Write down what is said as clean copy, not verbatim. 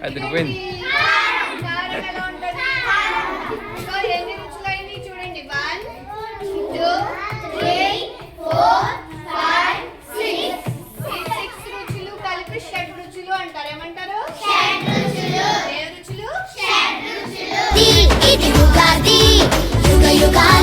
అదిరిపోయింది. కారం ఎలా ఉంటుంది? సో ఎన్ని రుచులు అయినాయి చూడండి. 1 2 3 4 5 6. ఈ 6 రుచులు కలిపి షడ్ రుచులు అంటారు. ఏమంటారు? షడ్ రుచులు. ఏ రుచులు? షడ్ రుచులు. ఇది యుగాది యుగ యుగాల